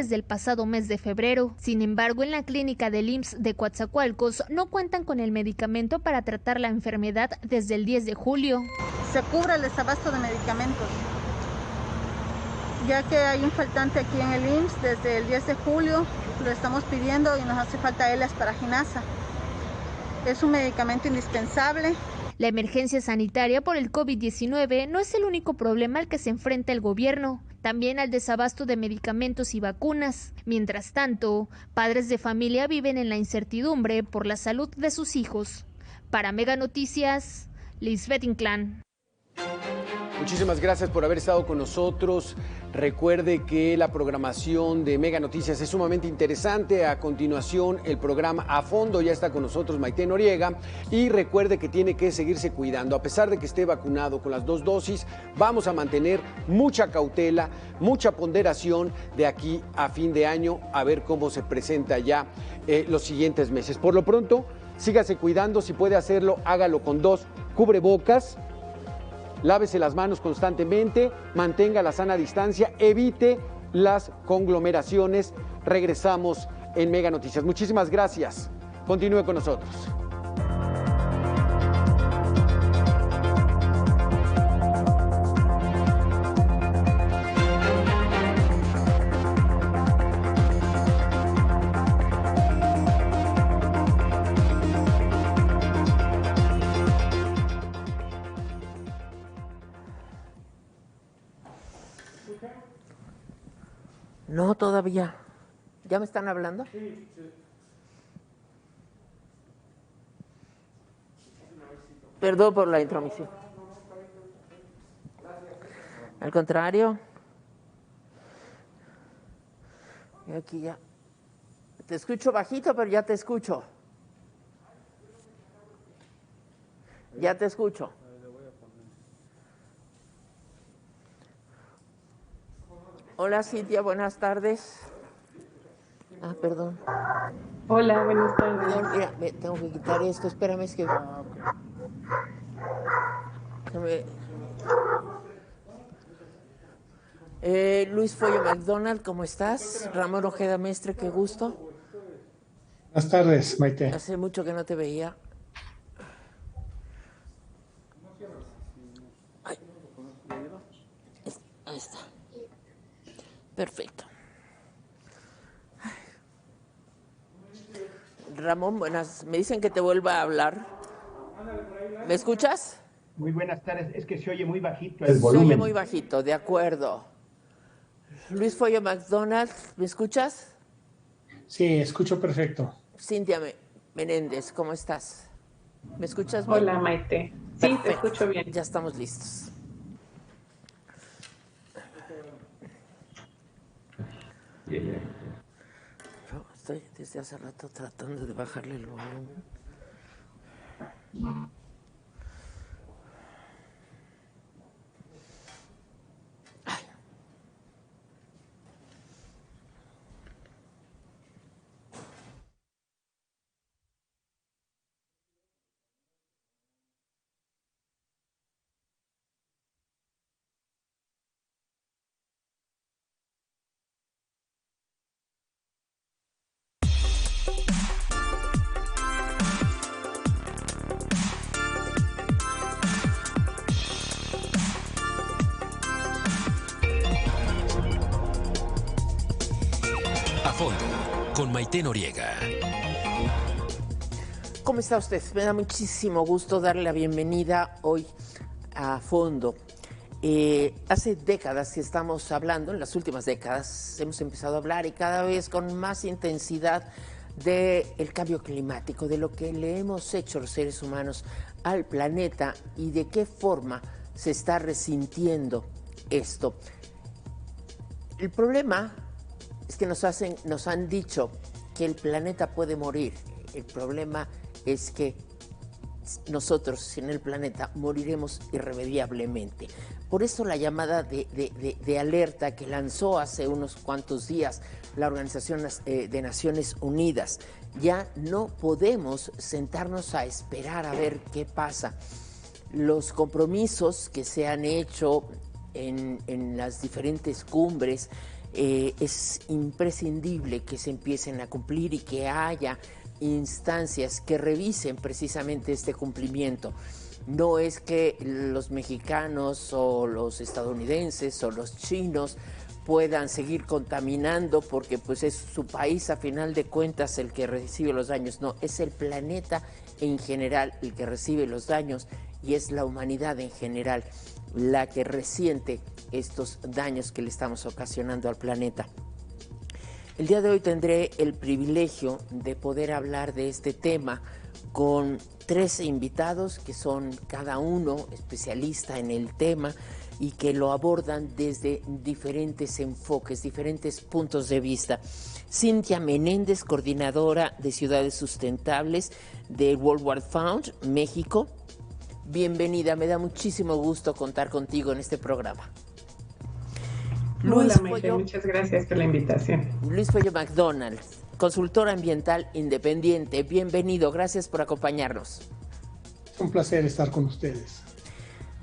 desde el pasado mes de febrero. Sin embargo, en la clínica del IMSS de Coatzacoalcos no cuentan con el medicamento para tratar la enfermedad desde el 10 de julio. Se cubre el desabasto de medicamentos, ya que hay un faltante aquí en el IMSS desde el 10 de julio, lo estamos pidiendo y nos hace falta L-asparaginasa. Es un medicamento indispensable. La emergencia sanitaria por el COVID-19 no es el único problema al que se enfrenta el gobierno, también al desabasto de medicamentos y vacunas. Mientras tanto, padres de familia viven en la incertidumbre por la salud de sus hijos. Para Mega Noticias, Lisbeth Inclán. Muchísimas gracias por haber estado con nosotros. Recuerde que la programación de Mega Noticias es sumamente interesante. A continuación, el programa A Fondo, ya está con nosotros Maite Noriega. Y recuerde que tiene que seguirse cuidando. A pesar de que esté vacunado con las 2 dosis, vamos a mantener mucha cautela, mucha ponderación de aquí a fin de año, a ver cómo se presenta ya los siguientes meses. Por lo pronto, sígase cuidando. Si puede hacerlo, hágalo con 2 cubrebocas. Lávese las manos constantemente, mantenga la sana distancia, evite las conglomeraciones. Regresamos en Mega Noticias. Muchísimas gracias. Continúe con nosotros. No, todavía. ¿Ya me están hablando? Sí. Perdón por la intromisión. Al contrario. Y aquí ya. Te escucho bajito, pero ya te escucho. Ya te escucho. Hola Cintia, buenas tardes. Ah, perdón. Hola, buenas tardes. Mira, me tengo que quitar esto, espérame, es que... Luis Foyo McDonald, ¿cómo estás? Ramón Ojeda Mestre, qué gusto. Buenas tardes, Maite. Hace mucho que no te veía. Ay. Ahí está. Perfecto. Ramón, buenas. Me dicen que te vuelva a hablar. ¿Me escuchas? Muy buenas tardes. Es que se oye muy bajito el volumen. Se oye muy bajito, de acuerdo. Luis Foyo McDonald, ¿me escuchas? Sí, escucho perfecto. Cintia Menéndez, ¿cómo estás? ¿Me escuchas bien? Hola, Maite. Sí, perfecto. Te escucho bien. Ya estamos listos. Estoy desde hace rato tratando de bajarle el volumen. A Fondo, con Maite Noriega. ¿Cómo está usted? Me da muchísimo gusto darle la bienvenida hoy a Fondo. Hace décadas que estamos hablando, en las últimas décadas hemos empezado a hablar y cada vez con más intensidad del cambio climático, de lo que le hemos hecho los seres humanos al planeta y de qué forma se está resintiendo esto. El problema es que nos han dicho que el planeta puede morir. El problema es que nosotros en el planeta moriremos irremediablemente. Por eso la llamada de alerta que lanzó hace unos cuantos días la Organización de Naciones Unidas. Ya no podemos sentarnos a esperar a ver qué pasa. Los compromisos que se han hecho en las diferentes cumbres es imprescindible que se empiecen a cumplir y que haya instancias que revisen precisamente este cumplimiento. No es que los mexicanos o los estadounidenses o los chinos puedan seguir contaminando porque pues es su país a final de cuentas el que recibe los daños. No, es el planeta en general el que recibe los daños y es la humanidad en general la que resiente estos daños que le estamos ocasionando al planeta. El día de hoy tendré el privilegio de poder hablar de este tema con 13 invitados que son cada uno especialista en el tema y que lo abordan desde diferentes enfoques, diferentes puntos de vista. Cintia Menéndez, coordinadora de Ciudades Sustentables de World Wide Fund, México. Bienvenida, me da muchísimo gusto contar contigo en este programa. Hola, Maite, muchas gracias por la invitación. Luis Pollo McDonald, consultor ambiental independiente. Bienvenido, gracias por acompañarnos. Es un placer estar con ustedes.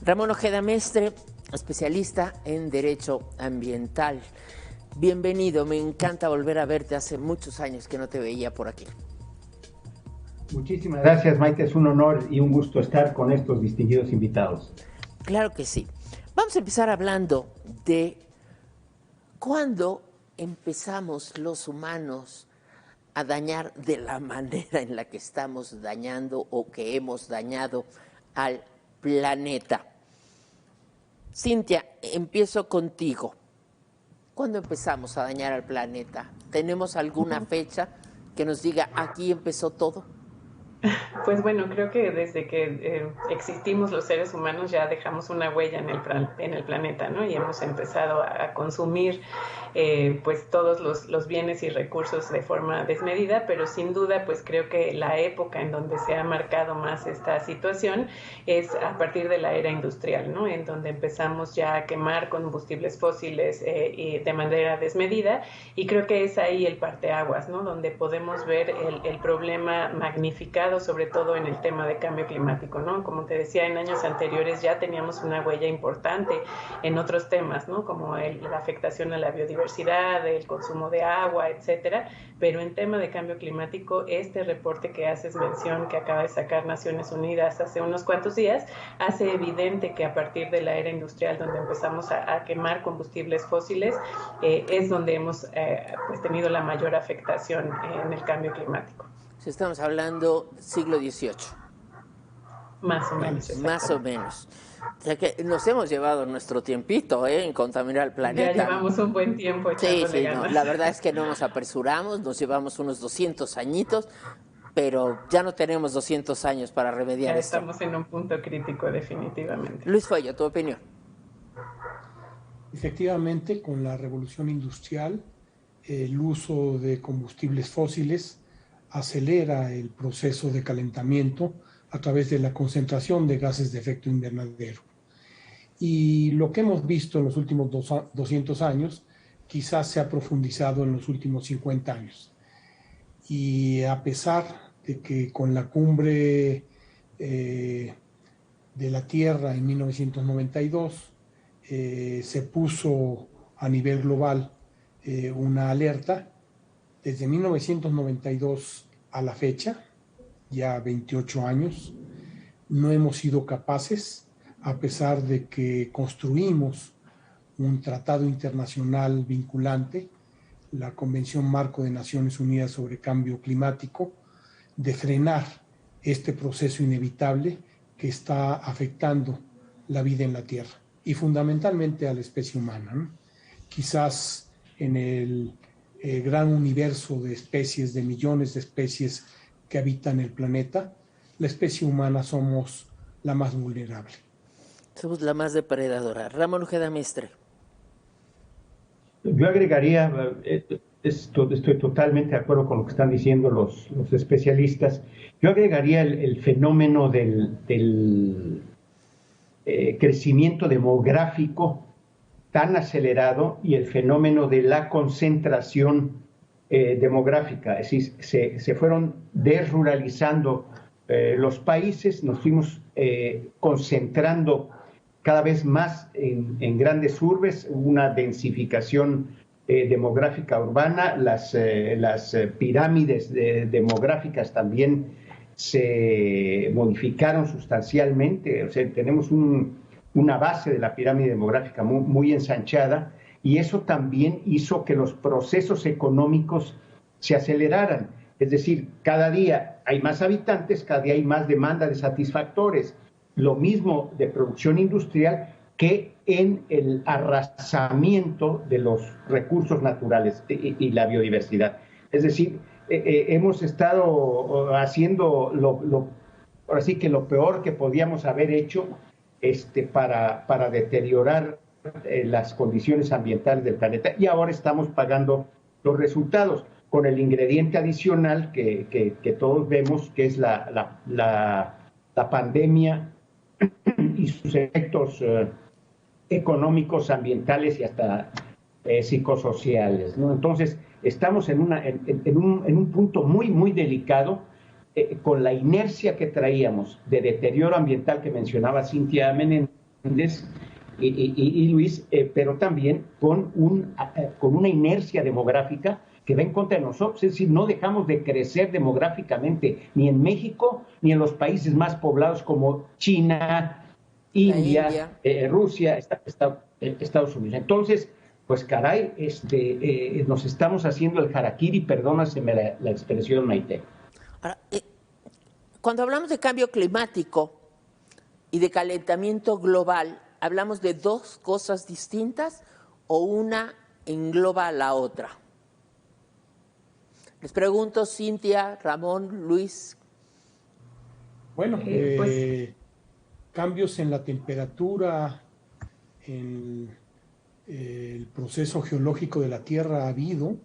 Ramón Ojeda Mestre, especialista en Derecho Ambiental. Bienvenido, me encanta volver a verte. Hace muchos años que no te veía por aquí. Muchísimas gracias, Maite. Es un honor y un gusto estar con estos distinguidos invitados. Claro que sí. Vamos a empezar hablando de cuándo empezamos los humanos a dañar de la manera en la que estamos dañando o que hemos dañado al planeta. Cintia, empiezo contigo. ¿Cuándo empezamos a dañar al planeta? ¿Tenemos alguna fecha que nos diga aquí empezó todo? Pues bueno, creo que desde que existimos los seres humanos ya dejamos una huella en el planeta, ¿no? Y hemos empezado a consumir pues todos los bienes y recursos de forma desmedida, pero sin duda pues creo que la época en donde se ha marcado más esta situación es a partir de la era industrial, ¿no? En donde empezamos ya a quemar combustibles fósiles y de manera desmedida, y creo que es ahí el parteaguas, ¿no? Donde podemos ver el problema magnificado, sobre todo en el tema de cambio climático, ¿no? Como te decía, en años anteriores ya teníamos una huella importante en otros temas, ¿no? Como la afectación a la biodiversidad, el consumo de agua, etcétera, pero en tema de cambio climático, este reporte que haces mención, que acaba de sacar Naciones Unidas hace unos cuantos días, hace evidente que a partir de la era industrial, donde empezamos a quemar combustibles fósiles, es donde hemos pues tenido la mayor afectación en el cambio climático. Estamos hablando siglo XVIII. Más o menos. Más o menos. O sea que nos hemos llevado nuestro tiempito en contaminar el planeta. Ya llevamos un buen tiempo echándole ganas. No, la verdad es que no nos apresuramos, nos llevamos unos 200 añitos, pero ya no tenemos 200 años para remediar ya esto. Estamos en un punto crítico, definitivamente. Luis Follo, tu opinión. Efectivamente, con la revolución industrial, el uso de combustibles fósiles acelera el proceso de calentamiento a través de la concentración de gases de efecto invernadero. Y lo que hemos visto en los últimos 200 años quizás se ha profundizado en los últimos 50 años. Y a pesar de que con la cumbre de la Tierra en 1992 se puso a nivel global una alerta, desde 1992 a la fecha, ya 28 años, no hemos sido capaces, a pesar de que construimos un tratado internacional vinculante, la Convención Marco de Naciones Unidas sobre Cambio Climático, de frenar este proceso inevitable que está afectando la vida en la Tierra y fundamentalmente a la especie humana, ¿no? Quizás en el gran universo de especies, de millones de especies que habitan el planeta, la especie humana somos la más vulnerable. Somos la más depredadora. Ramón Ojeda Mestre. Yo agregaría, estoy totalmente de acuerdo con lo que están diciendo los especialistas, yo agregaría el fenómeno del crecimiento demográfico tan acelerado y el fenómeno de la concentración demográfica. Es decir, se fueron desruralizando los países, nos fuimos concentrando cada vez más en grandes urbes, una densificación demográfica urbana, las pirámides demográficas también se modificaron sustancialmente, o sea, tenemos una base de la pirámide demográfica muy ensanchada, y eso también hizo que los procesos económicos se aceleraran. Es decir, cada día hay más habitantes, cada día hay más demanda de satisfactores. Lo mismo de producción industrial que en el arrasamiento de los recursos naturales y la biodiversidad. Es decir, hemos estado haciendo ahora sí que lo peor que podíamos haber hecho para deteriorar las condiciones ambientales del planeta, y ahora estamos pagando los resultados, con el ingrediente adicional que todos vemos, que es la pandemia y sus efectos económicos, ambientales y hasta psicosociales, ¿no? Entonces, estamos en un punto muy, muy delicado, con la inercia que traíamos de deterioro ambiental que mencionaba Cintia Menéndez y Luis, pero también con una inercia demográfica que va en contra de nosotros. Es decir, no dejamos de crecer demográficamente, ni en México, ni en los países más poblados como China, India. Rusia, Estados Unidos. Entonces, pues caray, nos estamos haciendo el harakiri, perdónaseme la expresión, Maite. Ahora, cuando hablamos de cambio climático y de calentamiento global, ¿hablamos de dos cosas distintas o una engloba a la otra? Les pregunto, Cintia, Ramón, Luis. Bueno, cambios en la temperatura, en el proceso geológico de la Tierra ha habido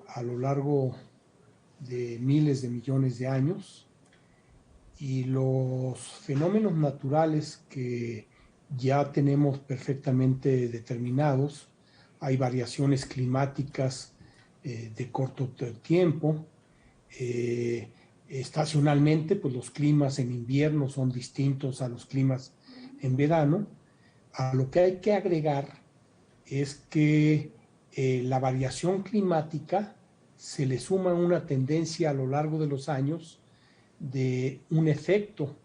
a lo largo de miles de millones de años, y los fenómenos naturales que ya tenemos perfectamente determinados, hay variaciones climáticas de corto tiempo, estacionalmente, pues los climas en invierno son distintos a los climas en verano. A lo que hay que agregar es que la variación climática se le suma una tendencia a lo largo de los años de un efecto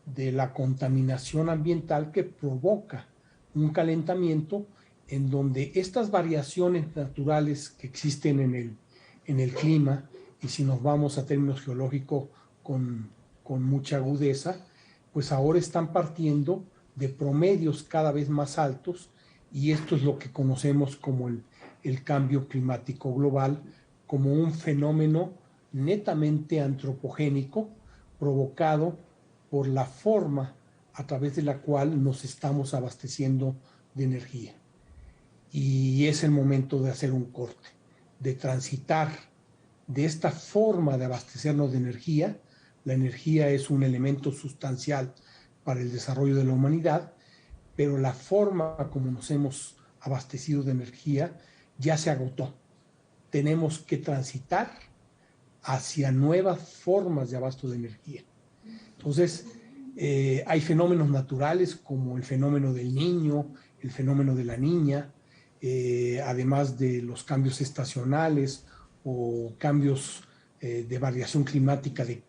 de la contaminación ambiental que provoca un calentamiento, en donde estas variaciones naturales que existen en el clima, y si nos vamos a términos geológicos con mucha agudeza, pues ahora están partiendo de promedios cada vez más altos, y esto es lo que conocemos como el cambio climático global, como un fenómeno netamente antropogénico provocado por la forma a través de la cual nos estamos abasteciendo de energía. Y es el momento de hacer un corte, de transitar de esta forma de abastecernos de energía. La energía es un elemento sustancial para el desarrollo de la humanidad, pero la forma como nos hemos abastecido de energía ya se agotó. Tenemos que transitar hacia nuevas formas de abasto de energía. Entonces, hay fenómenos naturales como el fenómeno del Niño, el fenómeno de la Niña, además de los cambios estacionales o cambios de variación climática de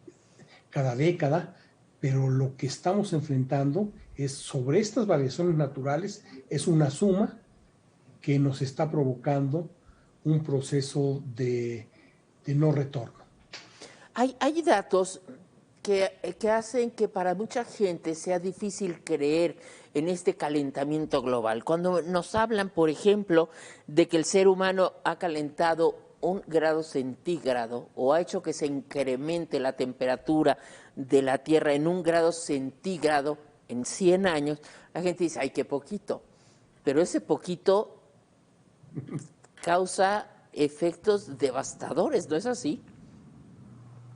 cada década, pero lo que estamos enfrentando es, sobre estas variaciones naturales, es una suma que nos está provocando un proceso de no retorno. Hay datos que hacen que para mucha gente sea difícil creer en este calentamiento global. Cuando nos hablan, por ejemplo, de que el ser humano ha calentado 1 grado centígrado o ha hecho que se incremente la temperatura de la Tierra en 1 grado centígrado en 100 años, la gente dice, ¡ay, qué poquito! Pero ese poquito causa efectos devastadores, ¿no es así?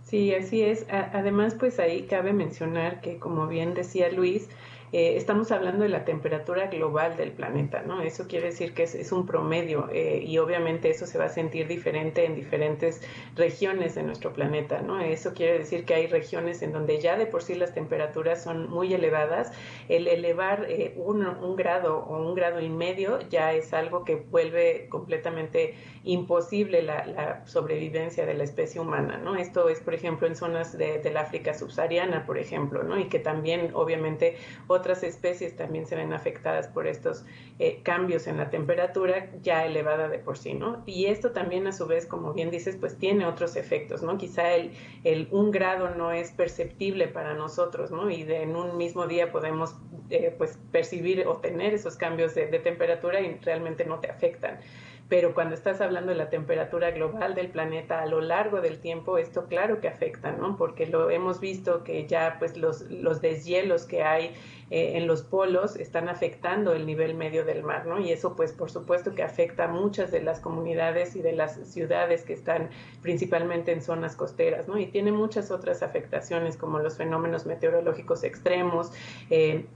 Sí, así es. Además, pues ahí cabe mencionar que, como bien decía Luis, estamos hablando de la temperatura global del planeta, ¿no? Eso quiere decir que es un promedio y obviamente eso se va a sentir diferente en diferentes regiones de nuestro planeta, ¿no? Eso quiere decir que hay regiones en donde ya de por sí las temperaturas son muy elevadas. El elevar un grado o 1,5 grados ya es algo que vuelve completamente imposible la sobrevivencia de la especie humana, ¿no? Esto es, por ejemplo, en zonas del África subsahariana, por ejemplo, ¿no? Y que también, obviamente, otras especies también se ven afectadas por estos cambios en la temperatura ya elevada de por sí, ¿no? Y esto también, a su vez, como bien dices, pues tiene otros efectos, ¿no? Quizá el 1 grado no es perceptible para nosotros, ¿no? Y en un mismo día podemos pues percibir o tener esos cambios de temperatura y realmente no te afectan. Pero cuando estás hablando de la temperatura global del planeta a lo largo del tiempo, esto claro que afecta, ¿no? Porque lo hemos visto que ya pues los deshielos que hay en los polos están afectando el nivel medio del mar, ¿no? Y eso pues por supuesto que afecta a muchas de las comunidades y de las ciudades que están principalmente en zonas costeras, ¿no? Y tiene muchas otras afectaciones como los fenómenos meteorológicos extremos.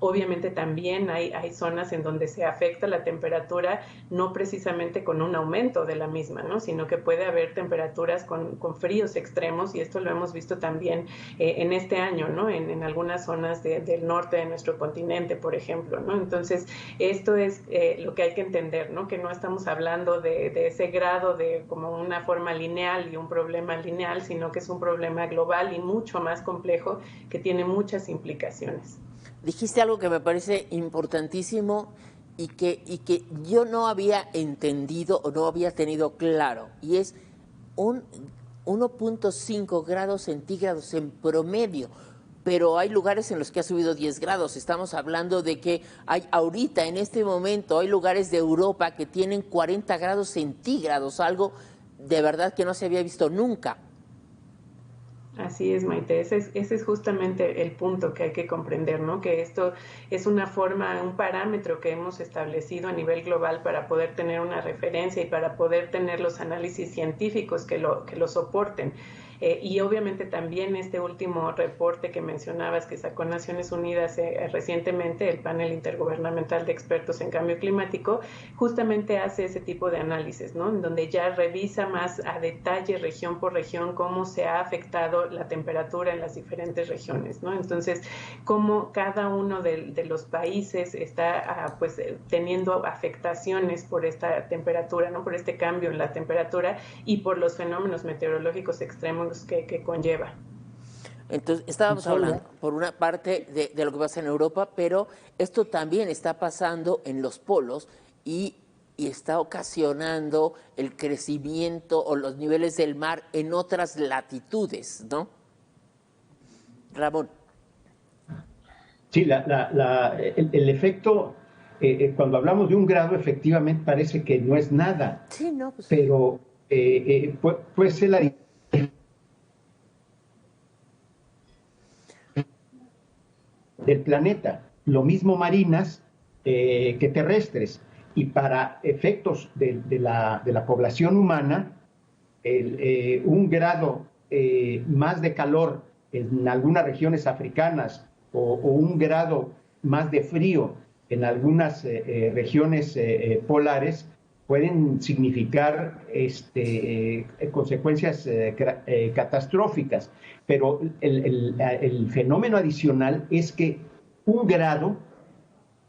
Obviamente también hay zonas en donde se afecta la temperatura no precisamente con un aumento de la misma, ¿no? Sino que puede haber temperaturas con fríos extremos y esto lo hemos visto también en este año, ¿no? En algunas zonas del norte de nuestro continente, por ejemplo, ¿no? Entonces, esto es lo que hay que entender, ¿no? Que no estamos hablando de ese grado de como una forma lineal y un problema lineal, sino que es un problema global y mucho más complejo que tiene muchas implicaciones. Dijiste algo que me parece importantísimo y que yo no había entendido o no había tenido claro, y es 1.5 grados centígrados en promedio. Pero hay lugares en los que ha subido 10 grados. Estamos hablando de que hay ahorita, en este momento, hay lugares de Europa que tienen 40 grados centígrados, algo de verdad que no se había visto nunca. Así es, Maite, ese es justamente el punto que hay que comprender, ¿no? Que esto es una forma, un parámetro que hemos establecido a nivel global para poder tener una referencia y para poder tener los análisis científicos que lo soporten. Y obviamente también este último reporte que mencionabas que sacó Naciones Unidas recientemente, el panel intergubernamental de expertos en cambio climático, justamente hace ese tipo de análisis, ¿no? En donde ya revisa más a detalle, región por región, cómo se ha afectado la temperatura en las diferentes regiones, ¿no? Entonces, cómo cada uno de los países está pues teniendo afectaciones por esta temperatura, ¿no? Por este cambio en la temperatura y por los fenómenos meteorológicos extremos que conlleva. Entonces, estábamos hablando, por una parte, de lo que pasa en Europa, pero esto también está pasando en los polos y está ocasionando el crecimiento o los niveles del mar en otras latitudes, ¿no? Ramón. Sí, el efecto, cuando hablamos de 1 grado, efectivamente parece que no es nada, sí, no, pues, pero puede ser la del planeta, lo mismo marinas que terrestres, y para efectos de la población humana, 1 grado más de calor en algunas regiones africanas o 1 grado más de frío en algunas regiones polares pueden significar consecuencias catastróficas. Pero el fenómeno adicional es que 1 grado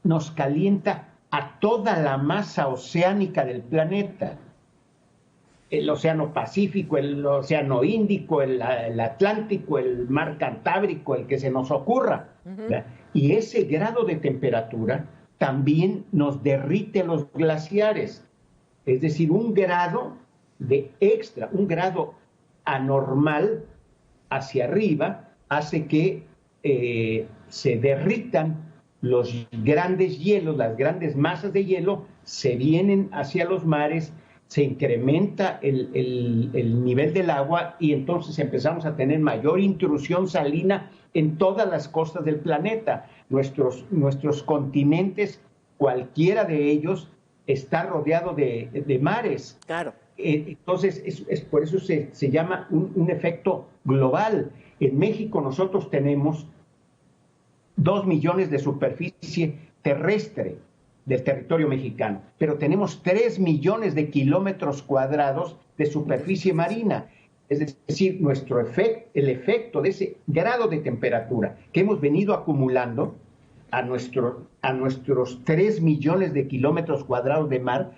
nos calienta a toda la masa oceánica del planeta. El océano Pacífico, el océano Índico, el Atlántico, el mar Cantábrico, el que se nos ocurra. Uh-huh. Y ese grado de temperatura también nos derrite los glaciares. Es decir, 1 grado de extra, 1 grado anormal hacia arriba hace que se derritan los grandes hielos, las grandes masas de hielo, se vienen hacia los mares, se incrementa el nivel del agua y entonces empezamos a tener mayor intrusión salina en todas las costas del planeta. Nuestros continentes, cualquiera de ellos, está rodeado de mares. Claro. Entonces, por eso se llama un efecto global. En México nosotros tenemos 2 millones de superficie terrestre del territorio mexicano, pero tenemos 3 millones de kilómetros cuadrados de superficie marina. Es decir, el efecto de ese grado de temperatura que hemos venido acumulando a nuestros 3 millones de kilómetros cuadrados de mar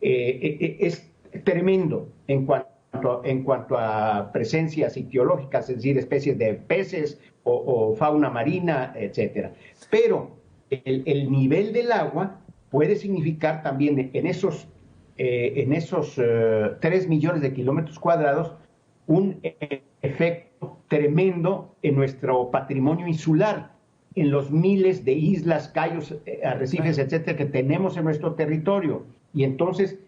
es tremendo en cuanto a presencias ictiológicas, es decir, especies de peces o fauna marina, etcétera. Pero el nivel del agua puede significar también en esos 3 millones de kilómetros cuadrados un efecto tremendo en nuestro patrimonio insular, en los miles de islas, cayos, arrecifes, etcétera, que tenemos en nuestro territorio. Y entonces,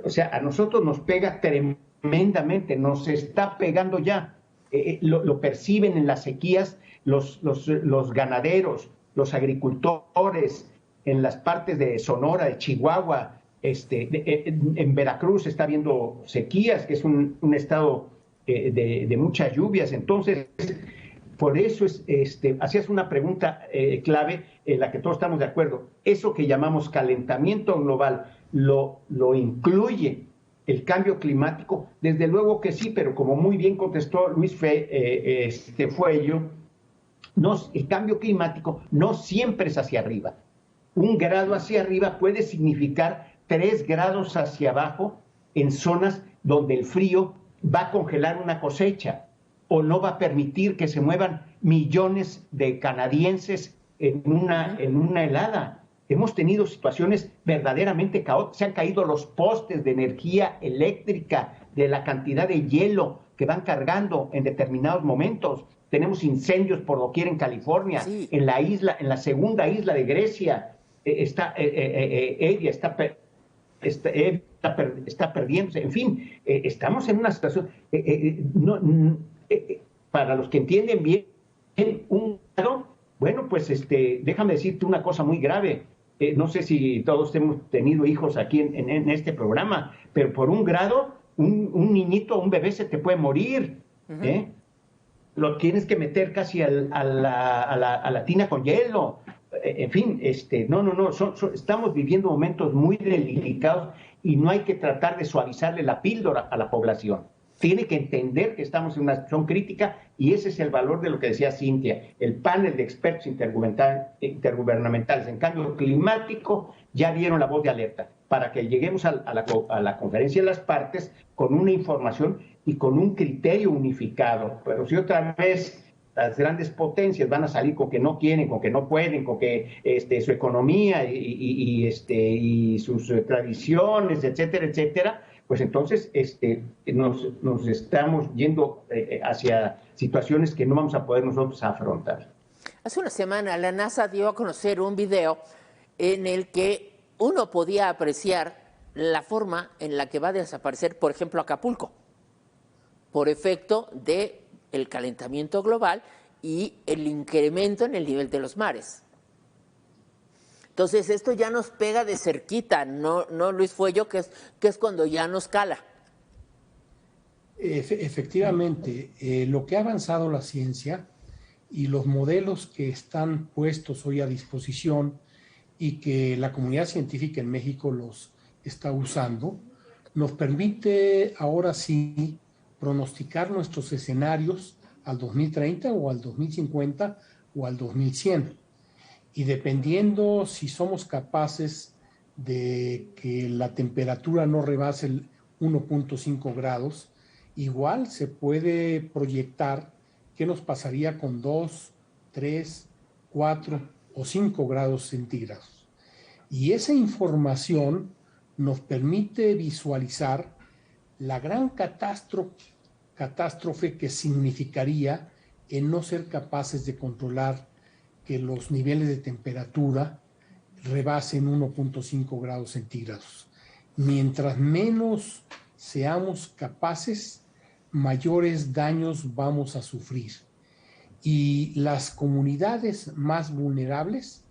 o sea, a nosotros nos pega tremendamente, nos está pegando ya. Lo perciben en las sequías los ganaderos, los agricultores, en las partes de Sonora, de Chihuahua, en Veracruz está habiendo sequías, que es un estado de muchas lluvias. Entonces, por eso hacías una pregunta clave en la que todos estamos de acuerdo. Eso que llamamos calentamiento global, ¿lo incluye el cambio climático? Desde luego que sí, pero como muy bien contestó Luis Fuello, el cambio climático no siempre es hacia arriba. 1 grado hacia arriba puede significar 3 grados hacia abajo en zonas donde el frío va a congelar una cosecha o no va a permitir que se muevan millones de canadienses en una helada. Hemos tenido situaciones verdaderamente caóticas. Se han caído los postes de energía eléctrica de la cantidad de hielo que van cargando en determinados momentos. Tenemos incendios por doquier en California, sí. En la segunda isla de Grecia, Evia está perdiéndose. En fin, estamos en una situación, para los que entienden bien, bueno, pues déjame decirte una cosa muy grave. No sé si todos hemos tenido hijos aquí en este programa, pero por 1 grado, un niñito, un bebé se te puede morir, ¿eh? Lo tienes que meter casi a la tina con hielo. En fin, estamos viviendo momentos muy delicados y no hay que tratar de suavizarle la píldora a la población. Tiene que entender que estamos en una situación crítica y ese es el valor de lo que decía Cintia. El panel de expertos intergubernamentales en cambio climático ya dieron la voz de alerta para que lleguemos a la conferencia de las partes con una información y con un criterio unificado. Pero si otra vez las grandes potencias van a salir con que no quieren, con que no pueden, con que su economía y sus tradiciones, etcétera, etcétera, pues entonces nos estamos yendo hacia situaciones que no vamos a poder nosotros afrontar. Hace una semana la NASA dio a conocer un video en el que uno podía apreciar la forma en la que va a desaparecer, por ejemplo, Acapulco, por efecto del calentamiento global y el incremento en el nivel de los mares. Entonces, esto ya nos pega de cerquita, no Luis Fuello, que es cuando ya nos cala. Efectivamente, lo que ha avanzado la ciencia y los modelos que están puestos hoy a disposición y que la comunidad científica en México los está usando, nos permite ahora sí pronosticar nuestros escenarios al 2030 o al 2050 o al 2100. Y dependiendo si somos capaces de que la temperatura no rebase el 1.5 grados, igual se puede proyectar qué nos pasaría con 2, 3, 4 o 5 grados centígrados. Y esa información nos permite visualizar la gran catástrofe que significaría en no ser capaces de controlar que los niveles de temperatura rebasen 1.5 grados centígrados. Mientras menos seamos capaces, mayores daños vamos a sufrir. Y las comunidades más vulnerables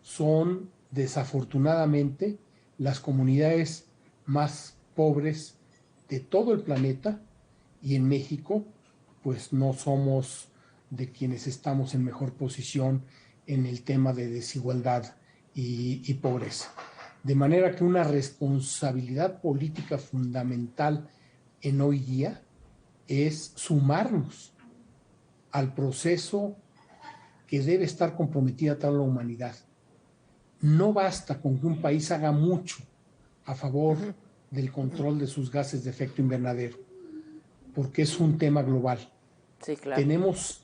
son, desafortunadamente, las comunidades más pobres de todo el planeta, y en México, pues no somos de quienes estamos en mejor posición en el tema de desigualdad y pobreza. De manera que una responsabilidad política fundamental en hoy día es sumarnos al proceso que debe estar comprometida toda la humanidad. No basta con que un país haga mucho a favor del control de sus gases de efecto invernadero, porque es un tema global. Sí, claro. Tenemos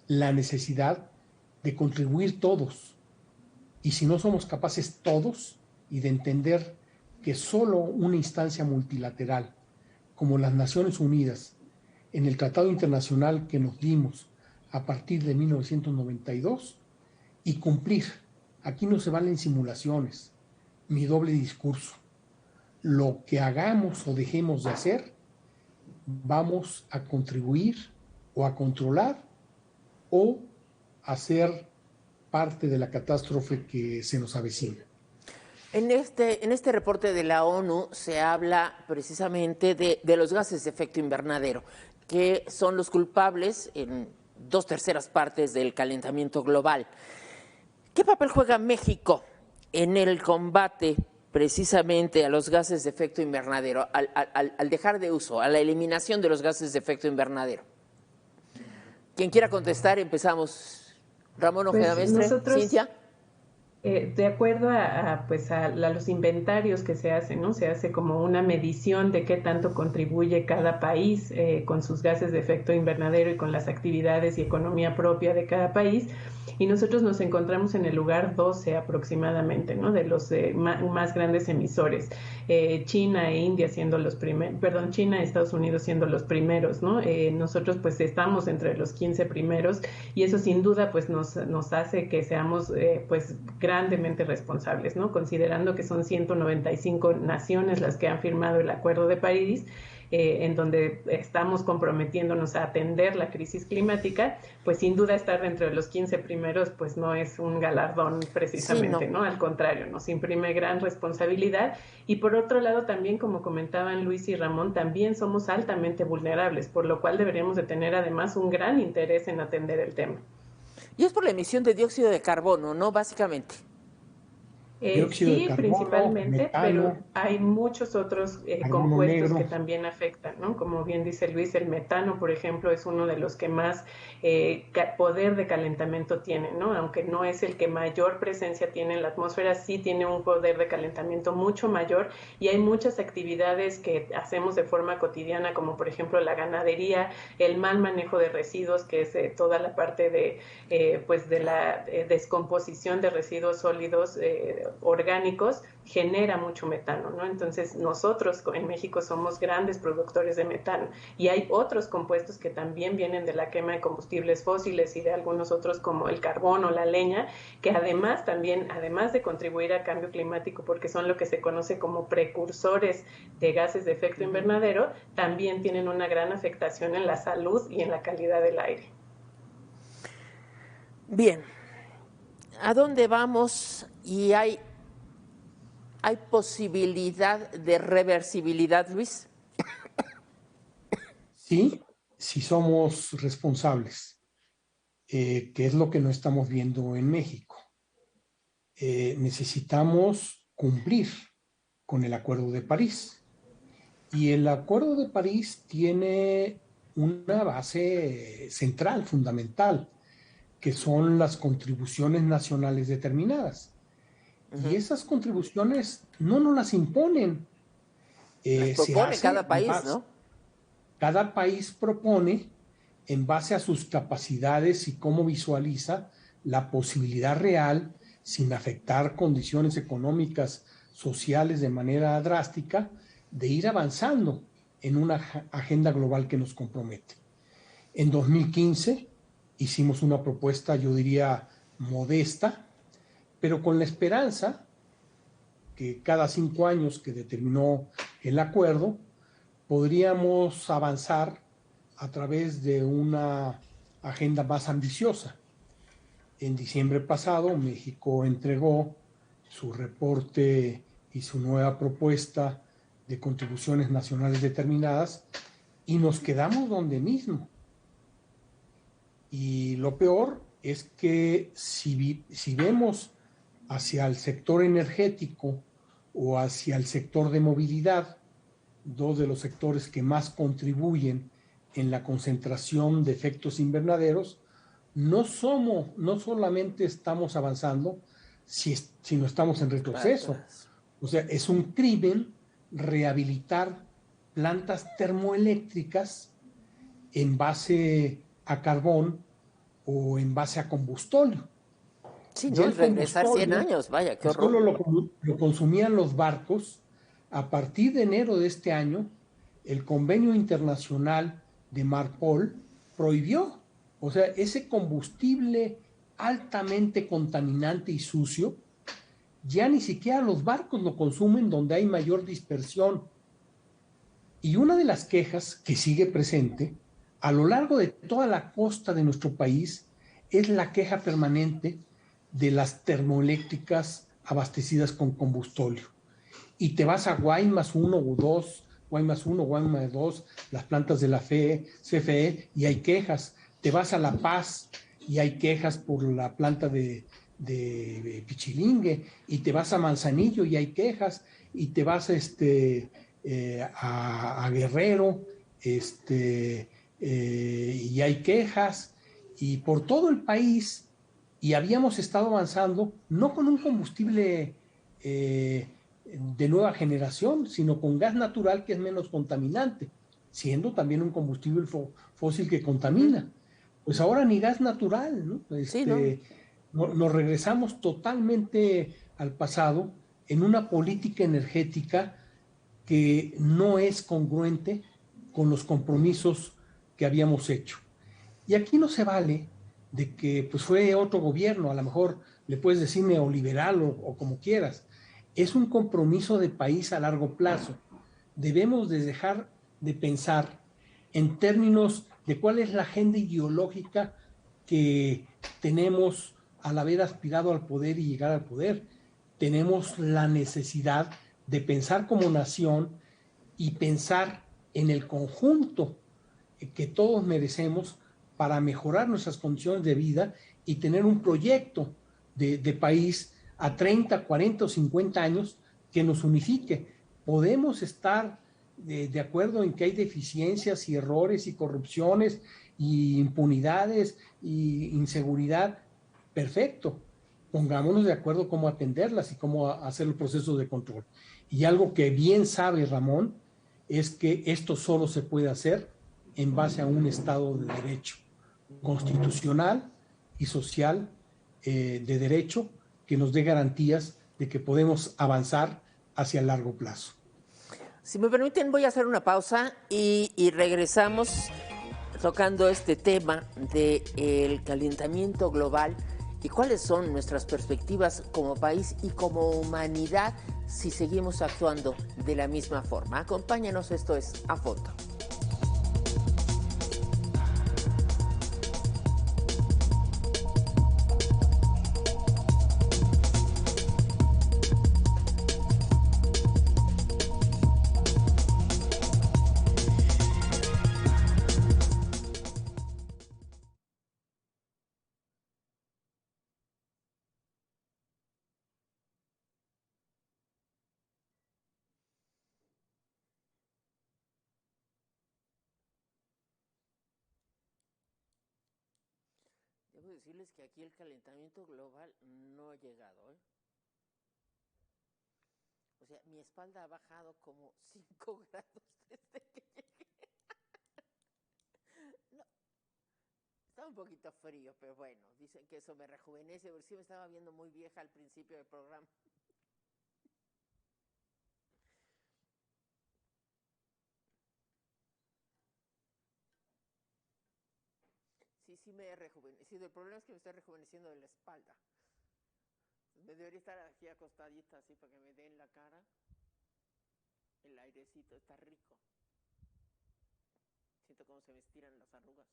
la necesidad de contribuir todos, y si no somos capaces todos y de entender que solo una instancia multilateral como las Naciones Unidas, en el tratado internacional que nos dimos a partir de 1992, y cumplir, aquí no se valen simulaciones ni doble discurso, lo que hagamos o dejemos de hacer, vamos a contribuir o a controlar o a ser parte de la catástrofe que se nos avecina. En este reporte de la ONU se habla precisamente de los gases de efecto invernadero, que son los culpables en 2/3 partes del calentamiento global. ¿Qué papel juega México en el combate precisamente a los gases de efecto invernadero, al dejar de uso, a la eliminación de los gases de efecto invernadero? Quien quiera contestar, empezamos. Ramón Ojeda Mestre, Cintia. De acuerdo a los inventarios que se hacen, ¿no? Se hace como una medición de qué tanto contribuye cada país con sus gases de efecto invernadero y con las actividades y economía propia de cada país. Y nosotros nos encontramos en el lugar 12 aproximadamente, ¿no? De los más grandes emisores. China e India siendo los primeros, China y Estados Unidos siendo los primeros, ¿no? Nosotros pues estamos entre los 15 primeros y eso sin duda pues nos hace que seamos pues grandemente responsables, ¿no? Considerando que son 195 naciones las que han firmado el Acuerdo de París, en donde estamos comprometiéndonos a atender la crisis climática, pues sin duda estar entre los 15 primeros pues no es un galardón precisamente, sí, ¿no? Al contrario, nos imprime gran responsabilidad y por otro lado también, como comentaban Luis y Ramón, también somos altamente vulnerables, por lo cual deberíamos de tener además un gran interés en atender el tema. Y es por la emisión de dióxido de carbono, ¿no? Básicamente. Sí, carbono, principalmente, metano, pero hay muchos otros compuestos negro que también afectan, ¿no? Como bien dice Luis, el metano, por ejemplo, es uno de los que más poder de calentamiento tiene, ¿no? Aunque no es el que mayor presencia tiene en la atmósfera, sí tiene un poder de calentamiento mucho mayor y hay muchas actividades que hacemos de forma cotidiana, como por ejemplo la ganadería, el mal manejo de residuos, que es toda la parte de la descomposición de residuos sólidos orgánicos, genera mucho metano, ¿no? Entonces nosotros en México somos grandes productores de metano y hay otros compuestos que también vienen de la quema de combustibles fósiles y de algunos otros como el carbón o la leña, que además de contribuir al cambio climático, porque son lo que se conoce como precursores de gases de efecto invernadero, también tienen una gran afectación en la salud y en la calidad del aire. Bien, ¿a dónde vamos? ¿Y hay posibilidad de reversibilidad, Luis? Sí, si somos responsables, que es lo que no estamos viendo en México. Necesitamos cumplir con el Acuerdo de París. Y el Acuerdo de París tiene una base central, fundamental, que son las contribuciones nacionales determinadas. Y esas contribuciones no nos las imponen. Las propone cada país, ¿no? Cada país propone en base a sus capacidades y cómo visualiza la posibilidad real, sin afectar condiciones económicas, sociales de manera drástica, de ir avanzando en una agenda global que nos compromete. En 2015 hicimos una propuesta, yo diría, modesta, pero con la esperanza que cada 5 años que determinó el acuerdo, podríamos avanzar a través de una agenda más ambiciosa. En diciembre pasado, México entregó su reporte y su nueva propuesta de contribuciones nacionales determinadas y nos quedamos donde mismo. Y lo peor es que si vemos hacia el sector energético o hacia el sector de movilidad, dos de los sectores que más contribuyen en la concentración de efectos invernaderos, no solamente estamos avanzando, sino estamos en retroceso. O sea, es un crimen rehabilitar plantas termoeléctricas en base a carbón o en base a combustóleo. Sí, no, regresar 100 años, vaya, qué horror. Solo lo consumían los barcos. A partir de enero de este año, el Convenio Internacional de Marpol prohibió, o sea, ese combustible altamente contaminante y sucio, ya ni siquiera los barcos lo consumen donde hay mayor dispersión. Y una de las quejas que sigue presente a lo largo de toda la costa de nuestro país es la queja permanente de las termoeléctricas abastecidas con combustóleo. Y te vas a Guaymas 1 o 2, Guaymas 1, Guaymas 2, las plantas de la CFE, y hay quejas. Te vas a La Paz y hay quejas por la planta de Pichilingue, y te vas a Manzanillo y hay quejas, y te vas a Guerrero, y hay quejas, y por todo el país, y habíamos estado avanzando, no con un combustible de nueva generación, sino con gas natural, que es menos contaminante, siendo también un combustible fósil que contamina. Pues ahora ni gas natural, ¿no? Nos regresamos totalmente al pasado en una política energética que no es congruente con los compromisos que habíamos hecho. Y aquí no se vale de que pues fue otro gobierno, a lo mejor le puedes decir neoliberal o como quieras. Es un compromiso de país a largo plazo. Debemos de dejar de pensar en términos de cuál es la agenda ideológica que tenemos al haber aspirado al poder y llegar al poder. Tenemos la necesidad de pensar como nación y pensar en el conjunto que todos merecemos para mejorar nuestras condiciones de vida y tener un proyecto de país a 30, 40 o 50 años que nos unifique. Podemos estar de acuerdo en que hay deficiencias y errores y corrupciones y impunidades y inseguridad. Perfecto. Pongámonos de acuerdo cómo atenderlas y cómo hacer el proceso de control. Y algo que bien sabe Ramón es que esto solo se puede hacer en base a un Estado de derecho constitucional y social, de derecho, que nos dé garantías de que podemos avanzar hacia el largo plazo. Si me permiten, voy a hacer una pausa y regresamos tocando este tema del calentamiento global y cuáles son nuestras perspectivas como país y como humanidad si seguimos actuando de la misma forma. Acompáñanos, esto es A Fondo. Debo decirles que aquí el calentamiento global no ha llegado, ¿eh? O sea, mi espalda ha bajado como 5 grados desde que llegué. No, está un poquito frío, pero bueno, dicen que eso me rejuvenece, porque sí me estaba viendo muy vieja al principio del programa. Sí me he rejuvenecido. El problema es que me estoy rejuveneciendo de la espalda. Me debería estar aquí acostadita así para que me dé en la cara. El airecito está rico. Siento cómo se me estiran las arrugas.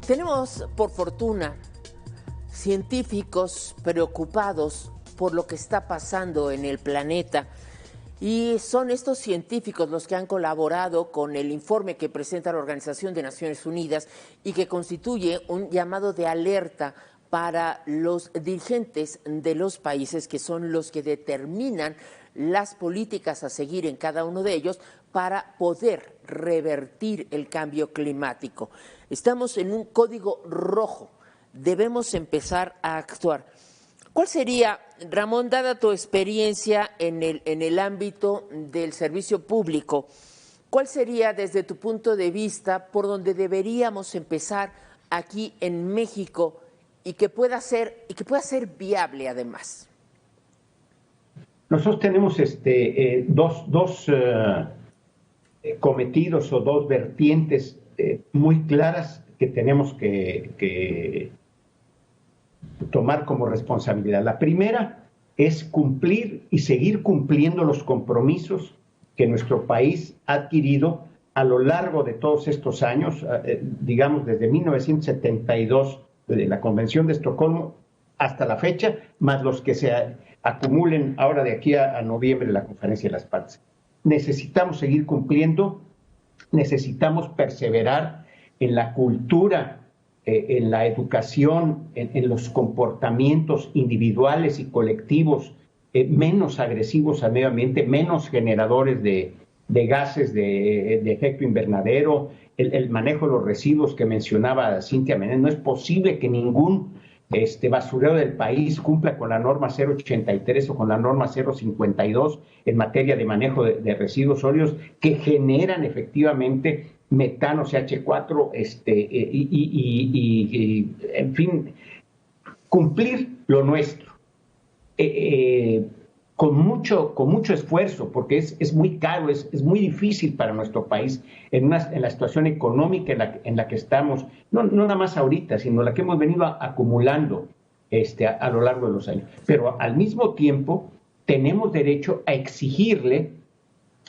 Tenemos, por fortuna, científicos preocupados por lo que está pasando en el planeta. Y son estos científicos los que han colaborado con el informe que presenta la Organización de Naciones Unidas y que constituye un llamado de alerta para los dirigentes de los países, que son los que determinan las políticas a seguir en cada uno de ellos para poder revertir el cambio climático. Estamos en un código rojo, debemos empezar a actuar. ¿Cuál sería, Ramón, dada tu experiencia en el ámbito del servicio público, cuál sería desde tu punto de vista por donde deberíamos empezar aquí en México y que pueda ser viable además? Nosotros tenemos dos cometidos o dos vertientes muy claras que tenemos que tomar como responsabilidad. La primera es cumplir y seguir cumpliendo los compromisos que nuestro país ha adquirido a lo largo de todos estos años, digamos desde 1972, de la Convención de Estocolmo hasta la fecha, más los que se acumulen ahora de aquí a noviembre de la Conferencia de las Partes. Necesitamos seguir cumpliendo, necesitamos perseverar en la cultura, en la educación, en los comportamientos individuales y colectivos menos agresivos al medio ambiente, menos generadores de gases de efecto invernadero, el manejo de los residuos que mencionaba Cintia Menéndez. No es posible que ningún basurero del país cumpla con la norma 083 o con la norma 052 en materia de manejo de residuos sólidos que generan efectivamente metano, CH4, en fin, cumplir lo nuestro. Con mucho esfuerzo, porque es muy caro, es muy difícil para nuestro país en la situación económica en la que estamos, no nada más ahorita, sino la que hemos venido acumulando a lo largo de los años. Pero al mismo tiempo tenemos derecho a exigirle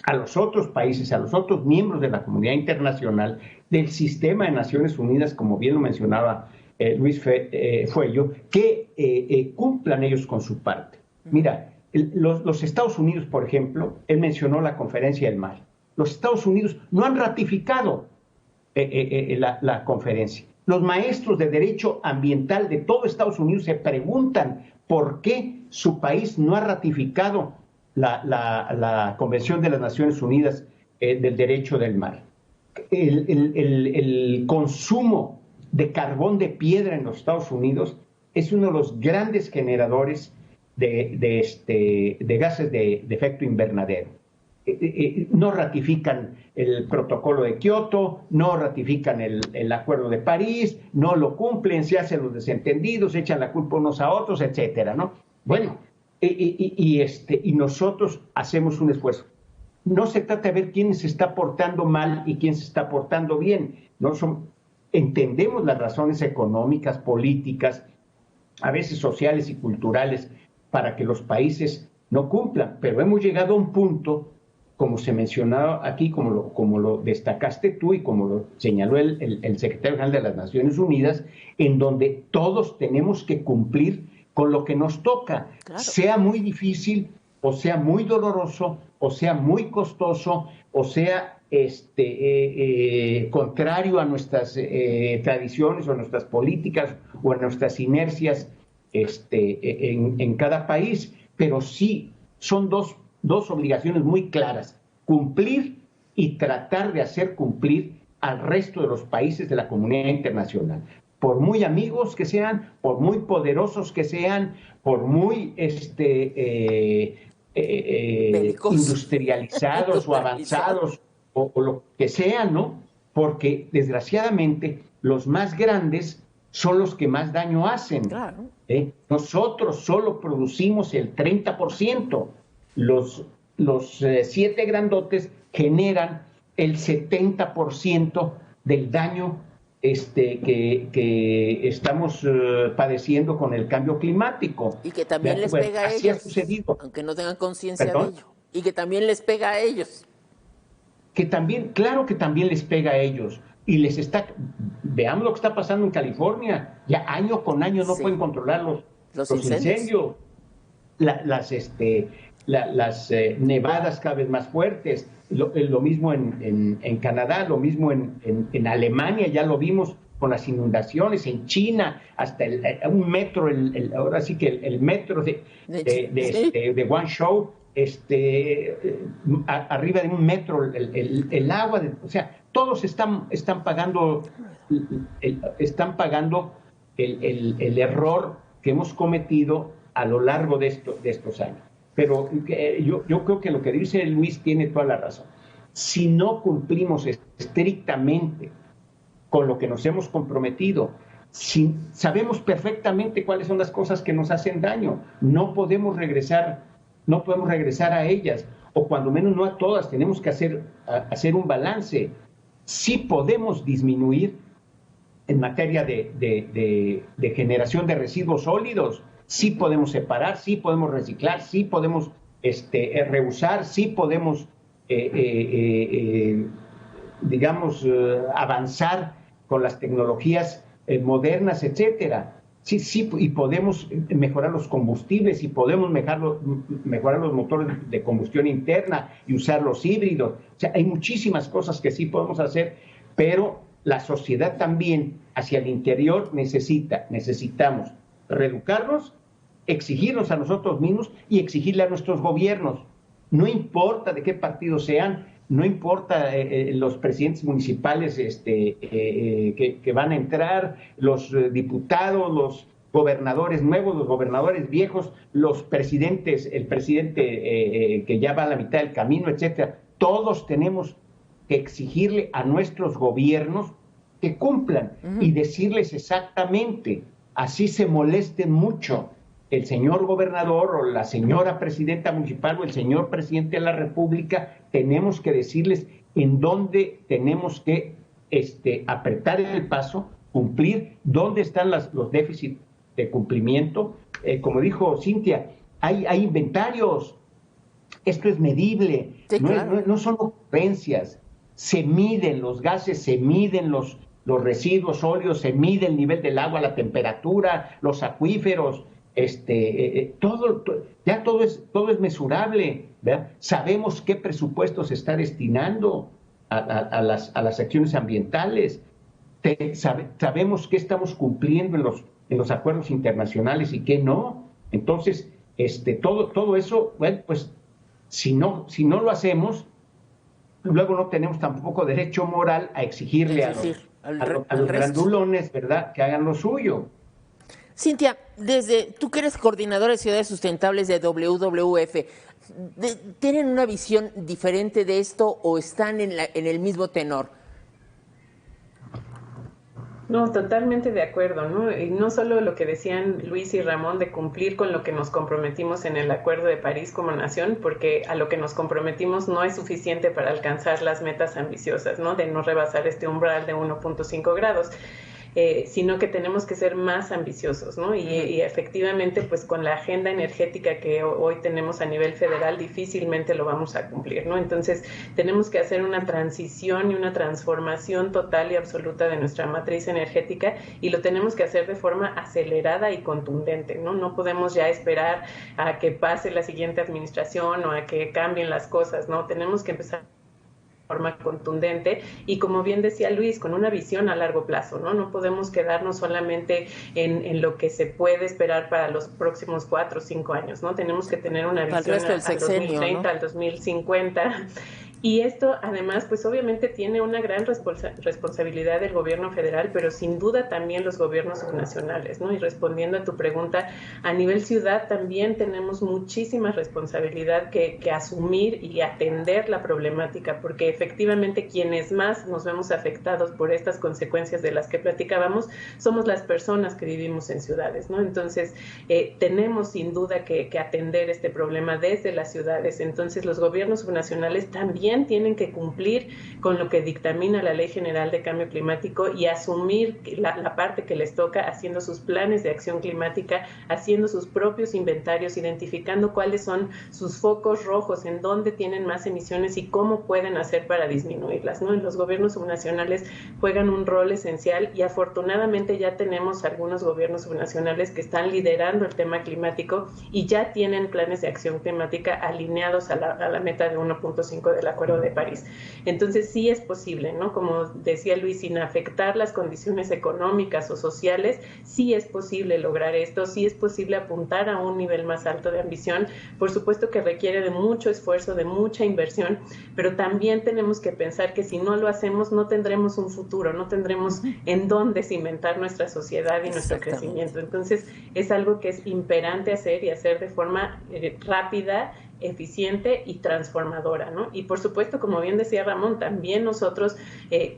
a los otros países, a los otros miembros de la comunidad internacional, del sistema de Naciones Unidas, como bien lo mencionaba Luis Fuello, que cumplan ellos con su parte. Mira, los Estados Unidos, por ejemplo, él mencionó la Conferencia del Mar. Los Estados Unidos no han ratificado la conferencia. Los maestros de Derecho Ambiental de todo Estados Unidos se preguntan por qué su país no ha ratificado la Convención de las Naciones Unidas del Derecho del Mar. El consumo de carbón de piedra en los Estados Unidos es uno de los grandes generadores de gases de efecto invernadero. No ratifican el protocolo de Kioto, no ratifican el Acuerdo de París, no lo cumplen, se hacen los desentendidos, echan la culpa unos a otros, etcétera, ¿no? Bueno, y nosotros hacemos un esfuerzo. No se trata de ver quién se está portando mal y quién se está portando bien. Entendemos las razones económicas, políticas, a veces sociales y culturales, para que los países no cumplan, pero hemos llegado a un punto, como se mencionaba aquí, como lo destacaste tú y como lo señaló el secretario general de las Naciones Unidas, en donde todos tenemos que cumplir con lo que nos toca, claro, sea muy difícil, o sea muy doloroso, o sea muy costoso, o sea contrario a nuestras tradiciones o a nuestras políticas o a nuestras inercias en cada país, pero sí son dos obligaciones muy claras: cumplir y tratar de hacer cumplir al resto de los países de la comunidad internacional, por muy amigos que sean, por muy poderosos que sean, por muy industrializados o avanzados o lo que sean, ¿no? Porque desgraciadamente los más grandes son los que más daño hacen. Claro. Nosotros solo producimos el 30%. Los 7 grandotes generan el 70% del daño que estamos padeciendo con el cambio climático. Y que también les pega a ellos, aunque no tengan conciencia de ello. Y que también les pega a ellos. Claro que también les pega a ellos, y veamos lo que está pasando en California, ya año con año no pueden controlar los incendios, las nevadas cada vez más fuertes, lo mismo en Canadá, lo mismo en Alemania, ya lo vimos con las inundaciones, en China, hasta un metro, ahora sí que el metro de Guangzhou, arriba de un metro el agua, o sea, todos están pagando el error que hemos cometido a lo largo de estos años. Pero yo creo que lo que dice Luis tiene toda la razón. Si no cumplimos estrictamente con lo que nos hemos comprometido, sabemos perfectamente cuáles son las cosas que nos hacen daño, no podemos regresar a ellas, o cuando menos no a todas. Tenemos que hacer un balance. Sí podemos disminuir en materia de generación de residuos sólidos, sí podemos separar, sí podemos reciclar, sí podemos reusar, sí podemos avanzar con las tecnologías modernas, etcétera. Sí, y podemos mejorar los combustibles, y podemos mejorar los motores de combustión interna y usar los híbridos. O sea, hay muchísimas cosas que sí podemos hacer, pero la sociedad también hacia el interior necesitamos reeducarnos, exigirnos a nosotros mismos y exigirle a nuestros gobiernos. No importa de qué partido sean, no importa los presidentes municipales que van a entrar, los diputados, los gobernadores nuevos, los gobernadores viejos, el presidente que ya va a la mitad del camino, etcétera. Todos tenemos que exigirle a nuestros gobiernos que cumplan y decirles exactamente, así se molesten mucho el señor gobernador o la señora presidenta municipal o el señor presidente de la República, tenemos que decirles en dónde tenemos que apretar el paso, cumplir, dónde están los déficits de cumplimiento. Como dijo Cintia, hay inventarios, esto es medible, sí, claro. no son ocurrencias, se miden los gases, se miden los residuos sólidos, se mide el nivel del agua, la temperatura, los acuíferos, todo es mesurable, ¿verdad? Sabemos qué presupuesto se está destinando a las acciones ambientales, sabemos qué estamos cumpliendo en los acuerdos internacionales y qué no. Entonces, todo eso, bueno, pues si no lo hacemos, luego no tenemos tampoco derecho moral a exigirle a los grandulones, ¿verdad?, que hagan lo suyo. Cintia, tú que eres coordinadora de ciudades sustentables de WWF, ¿tienen una visión diferente de esto o están en el mismo tenor? No, totalmente de acuerdo, ¿no? Y no solo lo que decían Luis y Ramón de cumplir con lo que nos comprometimos en el Acuerdo de París como nación, porque a lo que nos comprometimos no es suficiente para alcanzar las metas ambiciosas, ¿no? De no rebasar este umbral de 1.5 grados. Sino que tenemos que ser más ambiciosos, ¿no? Y efectivamente, pues con la agenda energética que hoy tenemos a nivel federal, difícilmente lo vamos a cumplir, ¿no? Entonces, tenemos que hacer una transición y una transformación total y absoluta de nuestra matriz energética, y lo tenemos que hacer de forma acelerada y contundente, ¿no? No podemos ya esperar a que pase la siguiente administración o a que cambien las cosas, ¿no? Tenemos que empezar forma contundente y, como bien decía Luis, con una visión a largo plazo, ¿no? No podemos quedarnos solamente en lo que se puede esperar para los próximos 4 o 5 años, ¿no? Tenemos que tener una visión al 2030, ¿no? Al 2050. Y esto, además, pues obviamente tiene una gran responsabilidad del gobierno federal, pero sin duda también los gobiernos subnacionales, ¿no? Y respondiendo a tu pregunta, a nivel ciudad también tenemos muchísima responsabilidad que asumir y atender la problemática, porque efectivamente quienes más nos vemos afectados por estas consecuencias de las que platicábamos somos las personas que vivimos en ciudades, ¿no? Entonces, tenemos sin duda que atender este problema desde las ciudades. Entonces, los gobiernos subnacionales también también tienen que cumplir con lo que dictamina la Ley General de Cambio Climático y asumir la parte que les toca, haciendo sus planes de acción climática, haciendo sus propios inventarios, identificando cuáles son sus focos rojos, en dónde tienen más emisiones y cómo pueden hacer para disminuirlas, ¿no? Los gobiernos subnacionales juegan un rol esencial y afortunadamente ya tenemos algunos gobiernos subnacionales que están liderando el tema climático y ya tienen planes de acción climática alineados a la meta de 1.5 del Acuerdo de París. Entonces sí es posible, ¿no? Como decía Luis, sin afectar las condiciones económicas o sociales, sí es posible lograr esto, sí es posible apuntar a un nivel más alto de ambición. Por supuesto que requiere de mucho esfuerzo, de mucha inversión, pero también tenemos que pensar que si no lo hacemos no tendremos un futuro, no tendremos en dónde cimentar nuestra sociedad y nuestro crecimiento. Entonces es algo que es imperante hacer y hacer de forma rápida, eficiente y transformadora, ¿no? Y por supuesto, como bien decía Ramón, también nosotros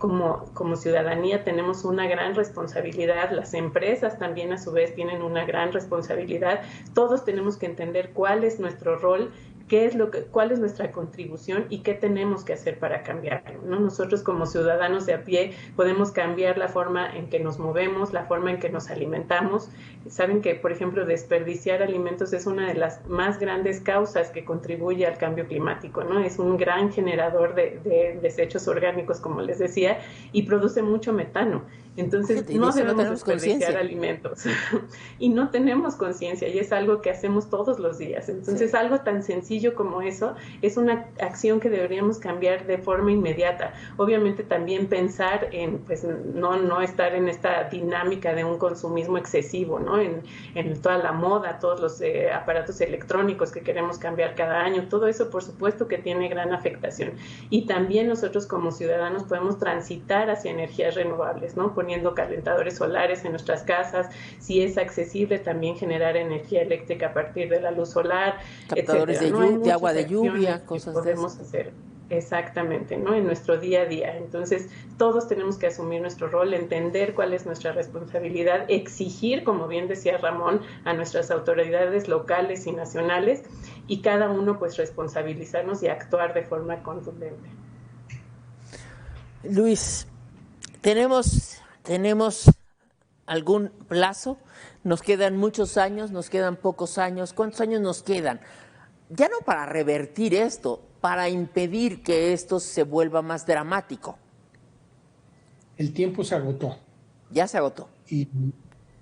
como ciudadanía tenemos una gran responsabilidad, las empresas también a su vez tienen una gran responsabilidad, todos tenemos que entender cuál es nuestro rol, cuál es nuestra contribución y qué tenemos que hacer para cambiarlo, ¿no? Nosotros como ciudadanos de a pie podemos cambiar la forma en que nos movemos, la forma en que nos alimentamos. Saben que, por ejemplo, desperdiciar alimentos es una de las más grandes causas que contribuye al cambio climático, ¿no? Es un gran generador de desechos orgánicos, como les decía, y produce mucho metano. Entonces, no debemos desperdiciar alimentos. Y no tenemos conciencia, y es algo que hacemos todos los días. Entonces, algo tan sencillo como eso es una acción que deberíamos cambiar de forma inmediata. Obviamente, también pensar en, pues, no estar en esta dinámica de un consumismo excesivo, ¿no? En toda la moda, todos los aparatos electrónicos que queremos cambiar cada año. Todo eso, por supuesto, que tiene gran afectación. Y también nosotros como ciudadanos podemos transitar hacia energías renovables, ¿no? Poniendo calentadores solares en nuestras casas, si es accesible también generar energía eléctrica a partir de la luz solar, captadores de agua de lluvia, cosas que podemos hacer. Exactamente, ¿no? En nuestro día a día. Entonces, todos tenemos que asumir nuestro rol, entender cuál es nuestra responsabilidad, exigir, como bien decía Ramón, a nuestras autoridades locales y nacionales, y cada uno, pues, responsabilizarnos y actuar de forma contundente. Luis, ¿tenemos algún plazo? Nos quedan muchos años, nos quedan pocos años. ¿Cuántos años nos quedan? Ya no para revertir esto, para impedir que esto se vuelva más dramático. El tiempo se agotó. Ya se agotó. Y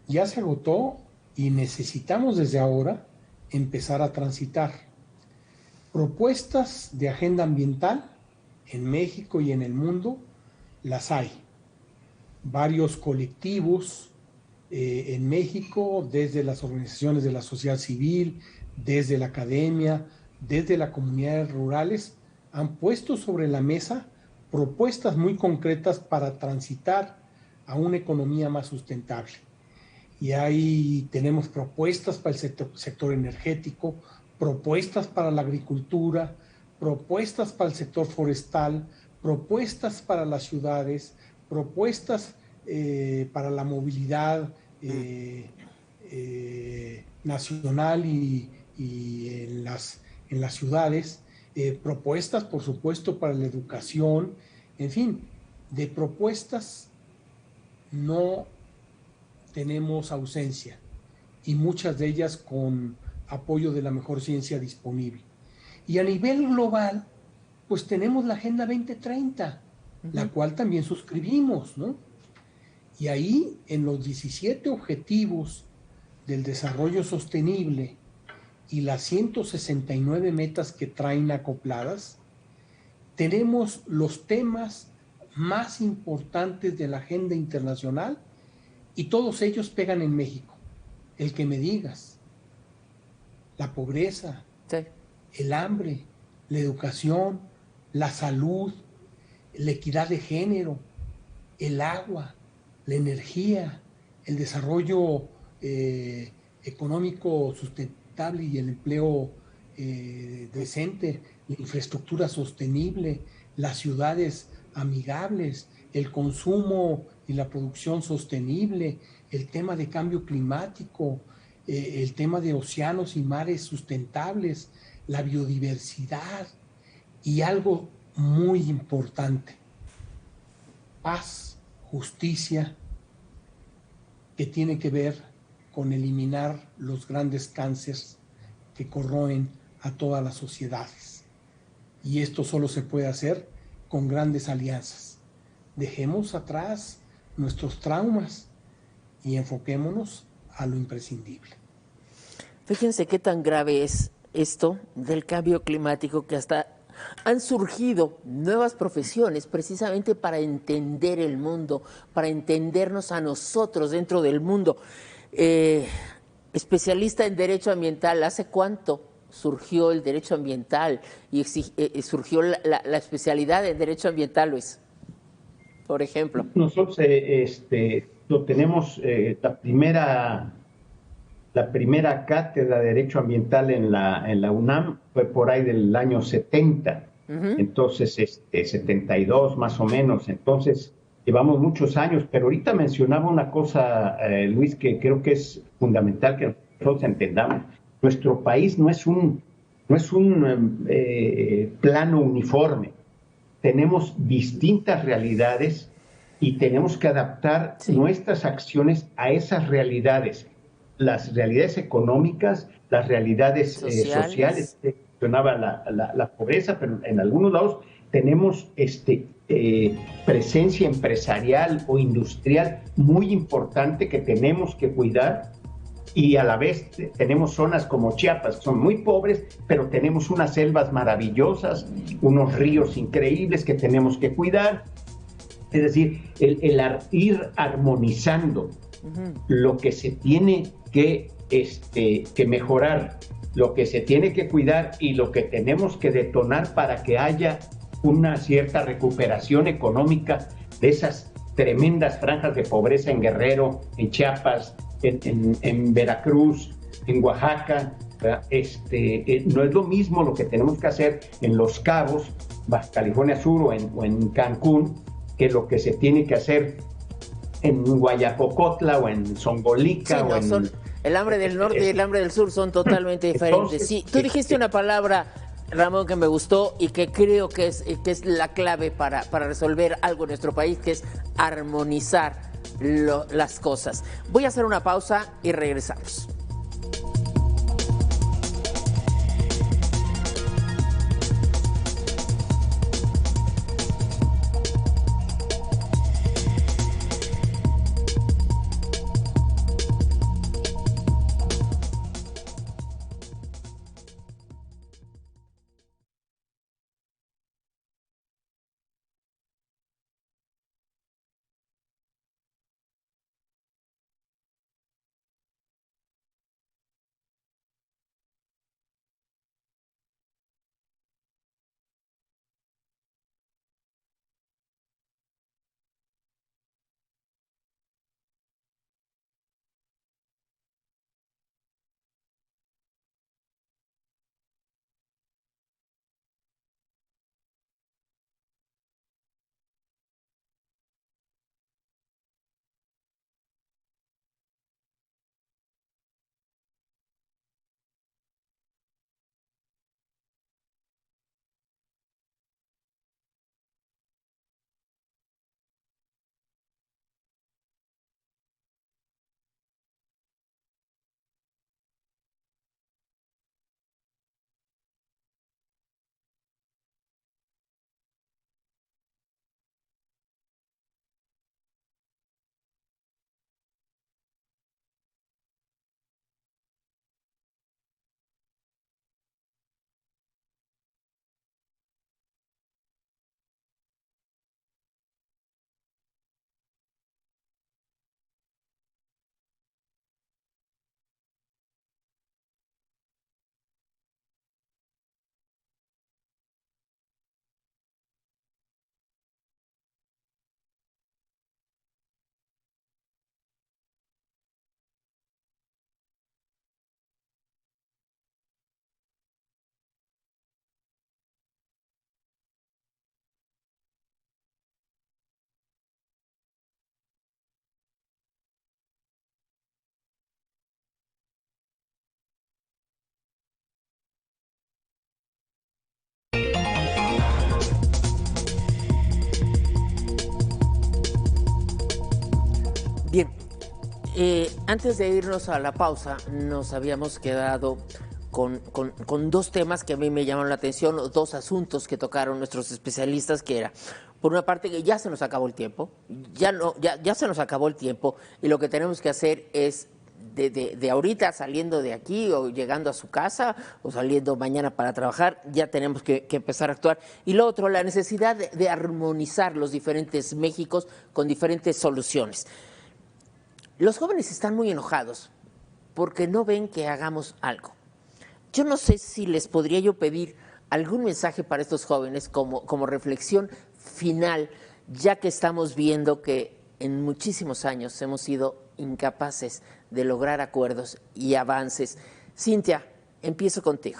ya se agotó y necesitamos desde ahora empezar a transitar. Propuestas de agenda ambiental en México y en el mundo las hay. Varios colectivos en México, desde las organizaciones de la sociedad civil, desde la academia, desde las comunidades rurales, han puesto sobre la mesa propuestas muy concretas para transitar a una economía más sustentable. Y ahí tenemos propuestas para el sector energético, propuestas para la agricultura, propuestas para el sector forestal, propuestas para las ciudades, propuestas para la movilidad nacional y en las ciudades, propuestas, por supuesto, para la educación, en fin, de propuestas no tenemos ausencia, y muchas de ellas con apoyo de la mejor ciencia disponible. Y a nivel global, pues tenemos la Agenda 2030, la cual también suscribimos, ¿no? Y ahí, en los 17 objetivos del desarrollo sostenible y las 169 metas que traen acopladas, tenemos los temas más importantes de la agenda internacional, y todos ellos pegan en México. El que me digas, la pobreza, sí, el hambre, la educación, la salud, la equidad de género, el agua, la energía, el desarrollo económico sustentable y el empleo decente, la infraestructura sostenible, las ciudades amigables, el consumo y la producción sostenible, el tema de cambio climático, el tema de océanos y mares sustentables, la biodiversidad, y algo muy importante: paz, justicia, que tiene que ver con eliminar los grandes cánceres que corroen a todas las sociedades. Y esto solo se puede hacer con grandes alianzas. Dejemos atrás nuestros traumas y enfoquémonos a lo imprescindible. Fíjense qué tan grave es esto del cambio climático, que hasta han surgido nuevas profesiones precisamente para entender el mundo, para entendernos a nosotros dentro del mundo. Especialista en derecho ambiental, ¿hace cuánto surgió el derecho ambiental y surgió la especialidad en derecho ambiental, Luis? Por ejemplo. Nosotros tenemos la primera cátedra de Derecho Ambiental en la UNAM fue por ahí del año 70, entonces 72 más o menos, entonces llevamos muchos años, pero ahorita mencionaba una cosa, Luis, que creo que es fundamental que nosotros entendamos. Nuestro país no es un plano uniforme, tenemos distintas realidades y tenemos que adaptar nuestras acciones a esas realidades. Las realidades económicas, las realidades sociales, mencionaba la pobreza, pero en algunos lados tenemos presencia empresarial o industrial muy importante que tenemos que cuidar, y a la vez tenemos zonas como Chiapas que son muy pobres, pero tenemos unas selvas maravillosas, unos ríos increíbles que tenemos que cuidar. Es decir, el ir armonizando lo que se tiene que mejorar, lo que se tiene que cuidar y lo que tenemos que detonar para que haya una cierta recuperación económica de esas tremendas franjas de pobreza en Guerrero, en Chiapas, en Veracruz, en Oaxaca. No es lo mismo lo que tenemos que hacer en Los Cabos, Baja California Sur o en Cancún, que lo que se tiene que hacer en Guayacocotla o en Zongolica. El hambre del norte y el hambre del sur son totalmente diferentes. Entonces, sí, tú dijiste una palabra, Ramón, que me gustó y que creo que es la clave para resolver algo en nuestro país, que es armonizar las cosas. Voy a hacer una pausa y regresamos. Bien, antes de irnos a la pausa, nos habíamos quedado con dos temas que a mí me llamaron la atención, dos asuntos que tocaron nuestros especialistas, que era, por una parte, que ya se nos acabó el tiempo, ya se nos acabó el tiempo, y lo que tenemos que hacer es de ahorita saliendo de aquí o llegando a su casa o saliendo mañana para trabajar, ya tenemos que empezar a actuar. Y lo otro, la necesidad de armonizar los diferentes Méxicos con diferentes soluciones. Los jóvenes están muy enojados porque no ven que hagamos algo. Yo no sé si les podría yo pedir algún mensaje para estos jóvenes como reflexión final, ya que estamos viendo que en muchísimos años hemos sido incapaces de lograr acuerdos y avances. Cintia, empiezo contigo.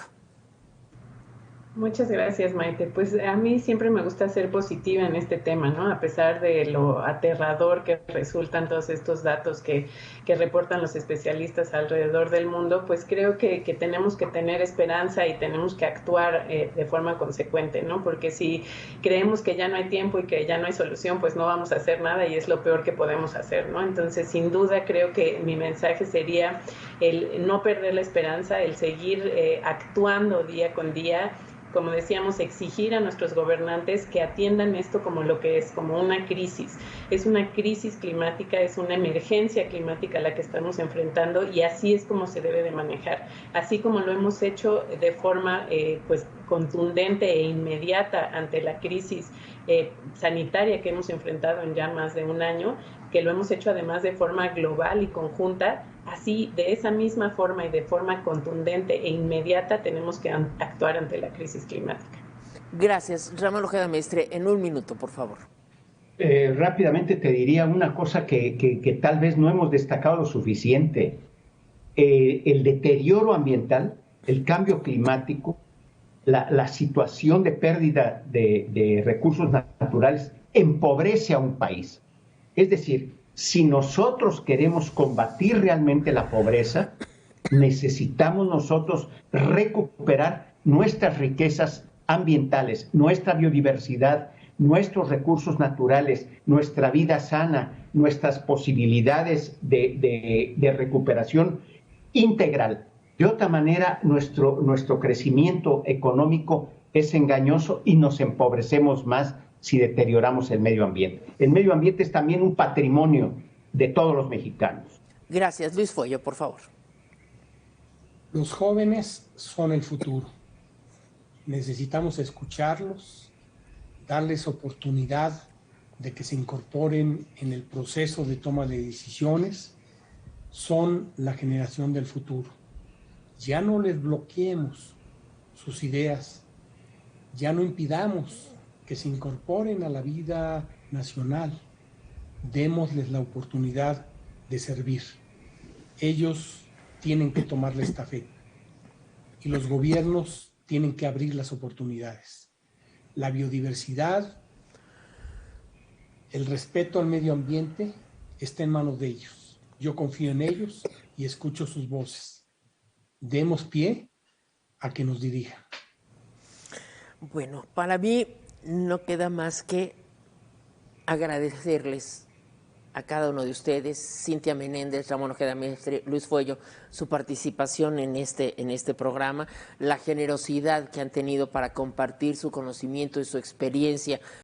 Muchas gracias, Maite. Pues a mí siempre me gusta ser positiva en este tema, ¿no? A pesar de lo aterrador que resultan todos estos datos que reportan los especialistas alrededor del mundo, pues creo que tenemos que tener esperanza y tenemos que actuar de forma consecuente, ¿no? Porque si creemos que ya no hay tiempo y que ya no hay solución, pues no vamos a hacer nada y es lo peor que podemos hacer, ¿no? Entonces, sin duda, creo que mi mensaje sería el no perder la esperanza, el seguir actuando día con día. Como decíamos, exigir a nuestros gobernantes que atiendan esto como lo que es, como una crisis. Es una crisis climática, es una emergencia climática la que estamos enfrentando y así es como se debe de manejar. Así como lo hemos hecho de forma pues contundente e inmediata ante la crisis sanitaria que hemos enfrentado en ya más de un año, que lo hemos hecho además de forma global y conjunta. Así, de esa misma forma y de forma contundente e inmediata, tenemos que actuar ante la crisis climática. Gracias. Ramón Ojeda Mestre, en un minuto, por favor. Rápidamente te diría una cosa que tal vez no hemos destacado lo suficiente. El deterioro ambiental, el cambio climático, la situación de pérdida de recursos naturales empobrece a un país. Es decir, si nosotros queremos combatir realmente la pobreza, necesitamos nosotros recuperar nuestras riquezas ambientales, nuestra biodiversidad, nuestros recursos naturales, nuestra vida sana, nuestras posibilidades de recuperación integral. De otra manera, nuestro crecimiento económico es engañoso y nos empobrecemos más si deterioramos el medio ambiente. El medio ambiente es también un patrimonio de todos los mexicanos. Gracias. Luis Fuello, por favor. Los jóvenes son el futuro. Necesitamos escucharlos, darles oportunidad de que se incorporen en el proceso de toma de decisiones. Son la generación del futuro. Ya no les bloqueemos sus ideas, ya no impidamos que se incorporen a la vida nacional, démosles la oportunidad de servir. Ellos tienen que tomar la estafeta y los gobiernos tienen que abrir las oportunidades. La biodiversidad, el respeto al medio ambiente está en manos de ellos. Yo confío en ellos y escucho sus voces. Demos pie a que nos dirijan. Bueno, para mí no queda más que agradecerles a cada uno de ustedes, Cintia Menéndez, Ramón Ojeda Mestre, Luis Fuello, su participación en este programa, la generosidad que han tenido para compartir su conocimiento y su experiencia